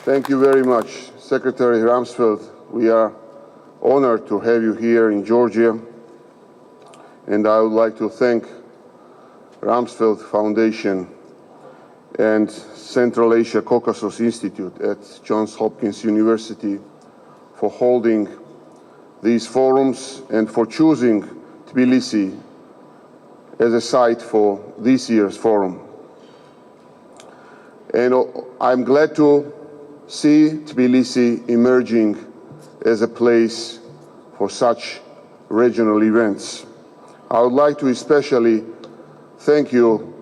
Thank you very much, Secretary Rumsfeld. We are honored to have you here in Georgia, and I would like to thank Rumsfeld Foundation and Central Asia Caucasus Institute at Johns Hopkins University for holding these forums and for choosing Tbilisi as a site for this year's forum. And I'm glad to see Tbilisi emerging as a place for such regional events. I would like to especially thank you,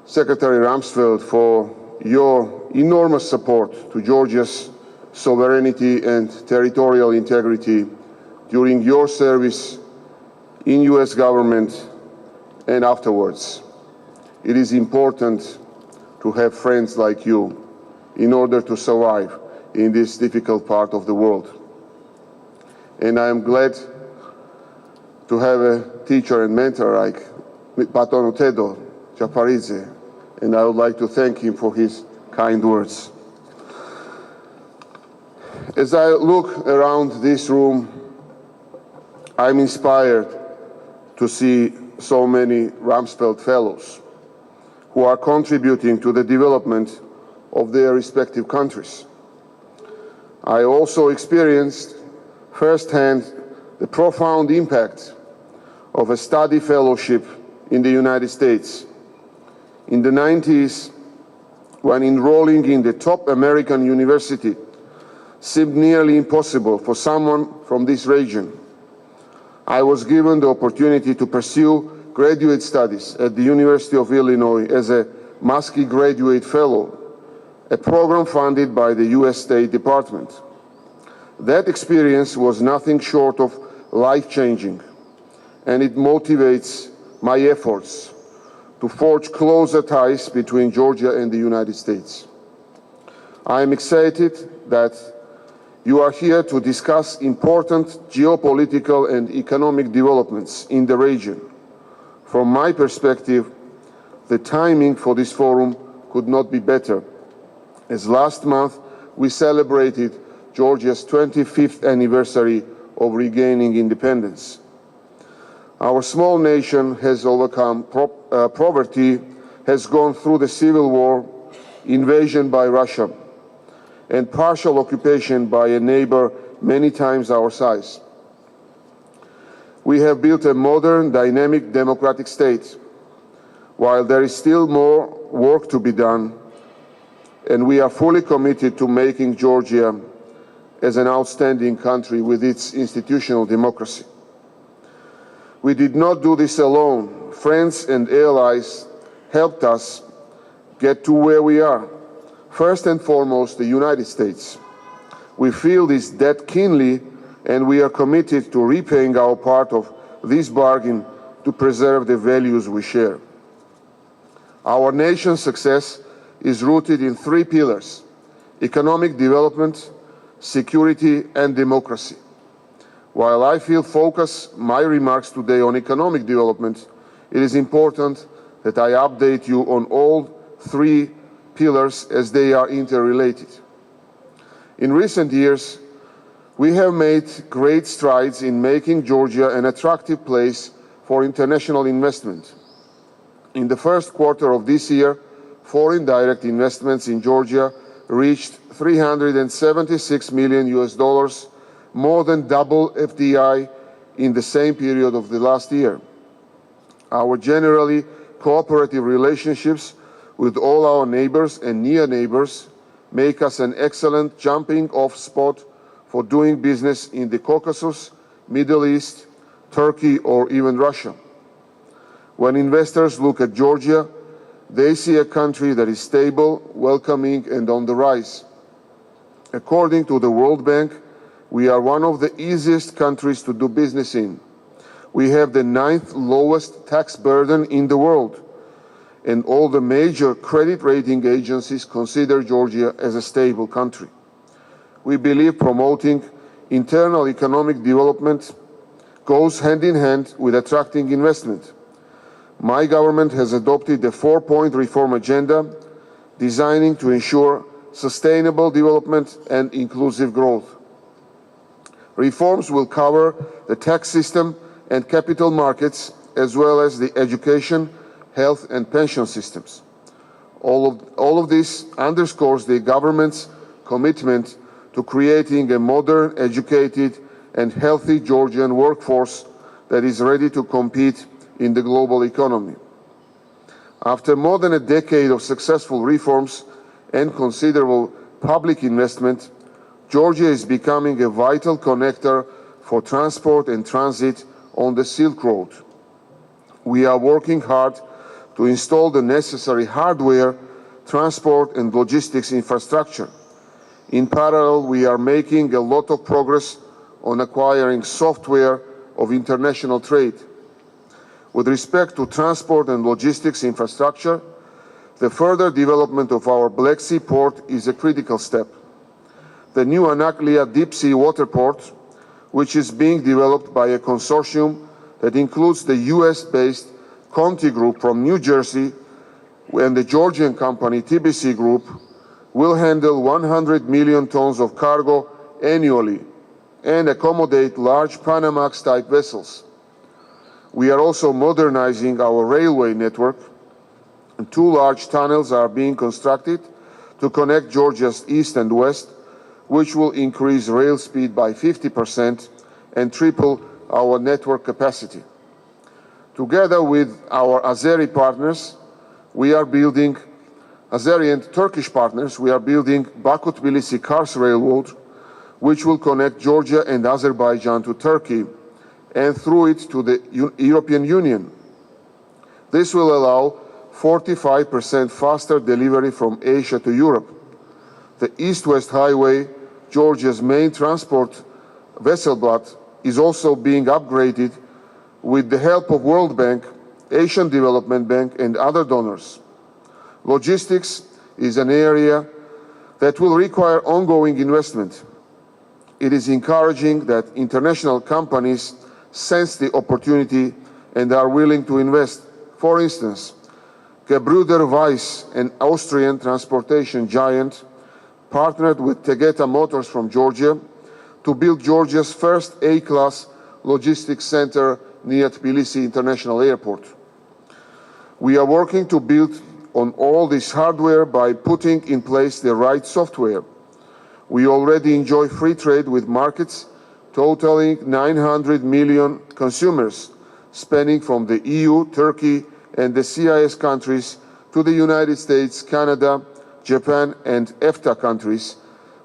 Secretary Rumsfeld, for your enormous support to Georgia's sovereignty and territorial integrity during your service in US government and afterwards. It is important to have friends like you in order to survive in this difficult part of the world. And I am glad to have a teacher and mentor like Paton Tedo Chaparidze, and I would like to thank him for his kind words. As I look around this room, I'm inspired to see so many Rumsfeld Fellows who are contributing to the development of their respective countries. I also experienced firsthand the profound impact of a study fellowship in the United States. In the 90s, when enrolling in the top American university seemed nearly impossible for someone from this region, I was given the opportunity to pursue graduate studies at the University of Illinois as a Muskie Graduate Fellow, a program funded by the US State Department. That experience was nothing short of life-changing, and it motivates my efforts to forge closer ties between Georgia and the United States. I am excited that you are here to discuss important geopolitical and economic developments in the region. From my perspective, the timing for this forum could not be better, as last month we celebrated Georgia's 25th anniversary of regaining independence. Our small nation has overcome poverty, has gone through the civil war, invasion by Russia, and partial occupation by a neighbor many times our size. We have built a modern, dynamic, democratic state. While there is still more work to be done, and we are fully committed to making Georgia as an outstanding country with its institutional democracy. We did not do this alone. Friends and allies helped us get to where we are. First and foremost, the United States. We feel this debt keenly, and we are committed to repaying our part of this bargain to preserve the values we share. Our nation's success is rooted in three pillars: economic development, security, and democracy. While I will focus my remarks today on economic development, it is important that I update you on all three pillars as they are interrelated. In recent years, we have made great strides in making Georgia an attractive place for international investment. In the first quarter of this year, foreign direct investments in Georgia reached $376 million US, more than double FDI in the same period of the last year. Our generally cooperative relationships with all our neighbors and near neighbors make us an excellent jumping-off spot for doing business in the Caucasus, Middle East, Turkey, or even Russia. When investors look at Georgia, they see a country that is stable, welcoming, and on the rise. According to the World Bank, we are one of the easiest countries to do business in. We have the 9th lowest tax burden in the world, and all the major credit rating agencies consider Georgia as a stable country. We believe promoting internal economic development goes hand in hand with attracting investment. My government has adopted a 4-point reform agenda designing to ensure sustainable development and inclusive growth. Reforms will cover the tax system and capital markets, as well as the education, health and pension systems. All of this underscores the government's commitment to creating a modern, educated and healthy Georgian workforce that is ready to compete in the global economy. After more than a decade of successful reforms and considerable public investment, Georgia is becoming a vital connector for transport and transit on the Silk Road. We are working hard to install the necessary hardware, transport and logistics infrastructure. In parallel, we are making a lot of progress on acquiring software of international trade. With respect to transport and logistics infrastructure, the further development of our Black Sea port is a critical step. The new Anaklia deep sea water port, which is being developed by a consortium that includes the US-based Conti Group from New Jersey and the Georgian company TBC Group, will handle 100 million tons of cargo annually and accommodate large Panamax-type vessels. We are also modernizing our railway network, and 2 large tunnels are being constructed to connect Georgia's east and west, which will increase rail speed by 50% and triple our network capacity. Together with our Azeri and Turkish partners, we are building Baku-Tbilisi-Kars Railroad, which will connect Georgia and Azerbaijan to Turkey and through it to the European Union. This will allow 45% faster delivery from Asia to Europe. The East-West Highway, Georgia's main transport vessel block, is also being upgraded with the help of World Bank, Asian Development Bank and other donors. Logistics is an area that will require ongoing investment. It is encouraging that international companies sense the opportunity and are willing to invest. For instance, Gebrüder Weiss, an Austrian transportation giant, partnered with Tegeta Motors from Georgia to build Georgia's first A-class logistics center near Tbilisi International Airport. We are working to build on all this hardware by putting in place the right software. We already enjoy free trade with markets totaling 900 million consumers, spanning from the EU, Turkey, and the CIS countries to the United States, Canada, Japan, and EFTA countries,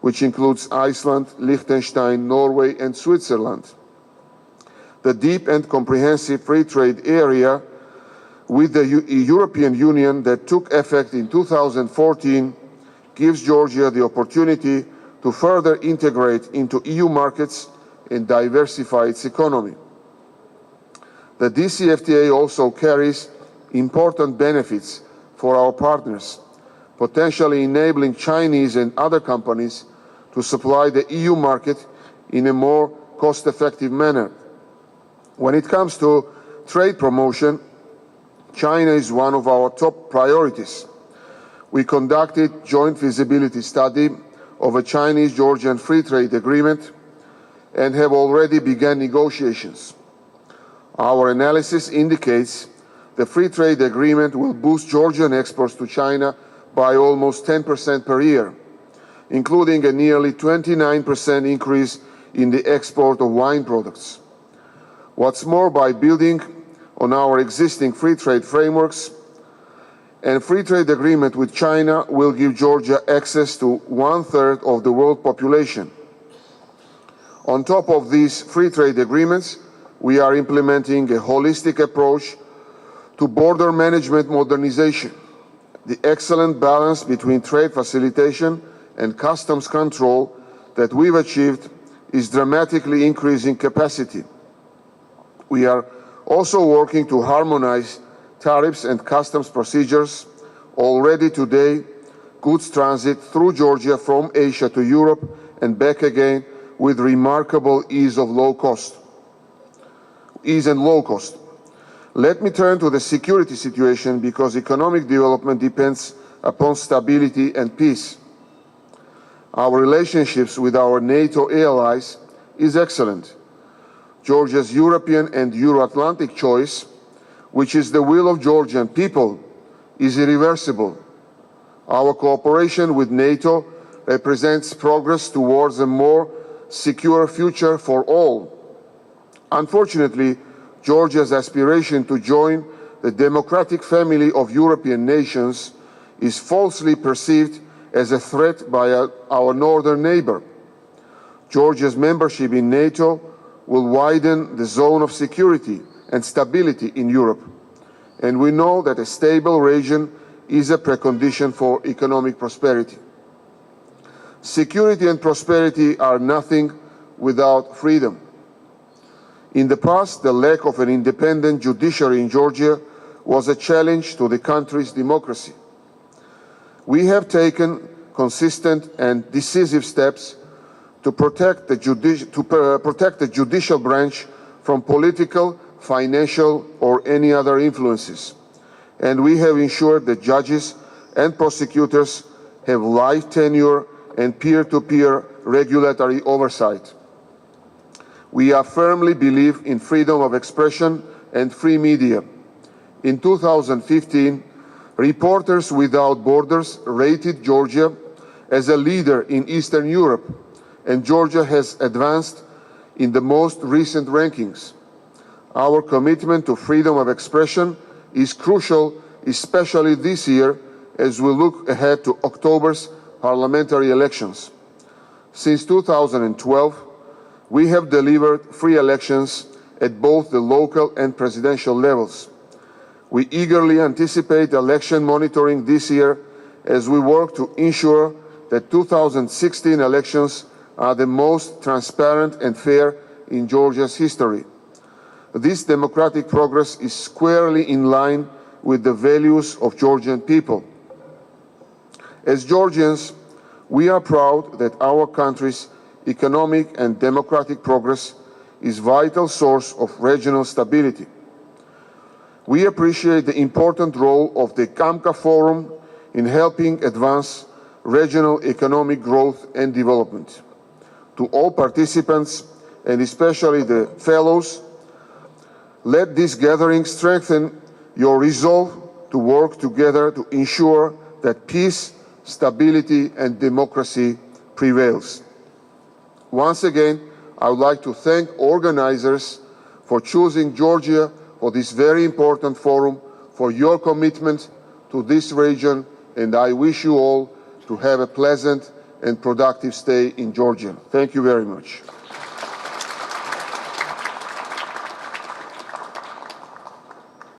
which includes Iceland, Liechtenstein, Norway, and Switzerland. The deep and comprehensive free trade area with the European Union that took effect in 2014 gives Georgia the opportunity to further integrate into EU markets and diversify its economy. The DCFTA also carries important benefits for our partners, potentially enabling Chinese and other companies to supply the EU market in a more cost-effective manner. When it comes to trade promotion, China is one of our top priorities. We conducted joint feasibility study of a Chinese-Georgian free trade agreement and have already begun negotiations. Our analysis indicates the free trade agreement will boost Georgian exports to China by almost 10% per year, including a nearly 29% increase in the export of wine products. What's more, by building on our existing free trade frameworks, and free trade agreement with China will give Georgia access to 1/3 of the world population. On top of these free trade agreements, we are implementing a holistic approach to border management modernization. The excellent balance between trade facilitation and customs control that we've achieved is dramatically increasing capacity. We are also working to harmonize tariffs and customs procedures. Already today, goods transit through Georgia from Asia to Europe and back again with remarkable ease and low cost. Let me turn to the security situation, because economic development depends upon stability and peace. Our relationships with our NATO allies is excellent. Georgia's European and Euro-Atlantic choice, which is the will of Georgian people, is irreversible. Our cooperation with NATO represents progress towards a more secure future for all. Unfortunately, Georgia's aspiration to join the democratic family of European nations is falsely perceived as a threat by our northern neighbor. Georgia's membership in NATO will widen the zone of security and stability in Europe, and we know that a stable region is a precondition for economic prosperity. Security and prosperity are nothing without freedom. In the past, the lack of an independent judiciary in Georgia was a challenge to the country's democracy. We have taken consistent and decisive steps to protect the judicial branch from political, financial, or any other influences. And we have ensured that judges and prosecutors have life tenure and peer-to-peer regulatory oversight. We firmly believe in freedom of expression and free media. In 2015, Reporters Without Borders rated Georgia as a leader in Eastern Europe, and Georgia has advanced in the most recent rankings. Our commitment to freedom of expression is crucial, especially this year as we look ahead to October's parliamentary elections. Since 2012, we have delivered free elections at both the local and presidential levels. We eagerly anticipate election monitoring this year as we work to ensure that 2016 elections are the most transparent and fair in Georgia's history. This democratic progress is squarely in line with the values of Georgian people. As Georgians, we are proud that our country's economic and democratic progress is a vital source of regional stability. We appreciate the important role of the CAMCA Forum in helping advance regional economic growth and development. To all participants, and especially the fellows, let this gathering strengthen your resolve to work together to ensure that peace, stability, and democracy prevails. Once again, I would like to thank organizers for choosing Georgia for this very important forum, for your commitment to this region, and I wish you all to have a pleasant and productive stay in Georgia. Thank you very much.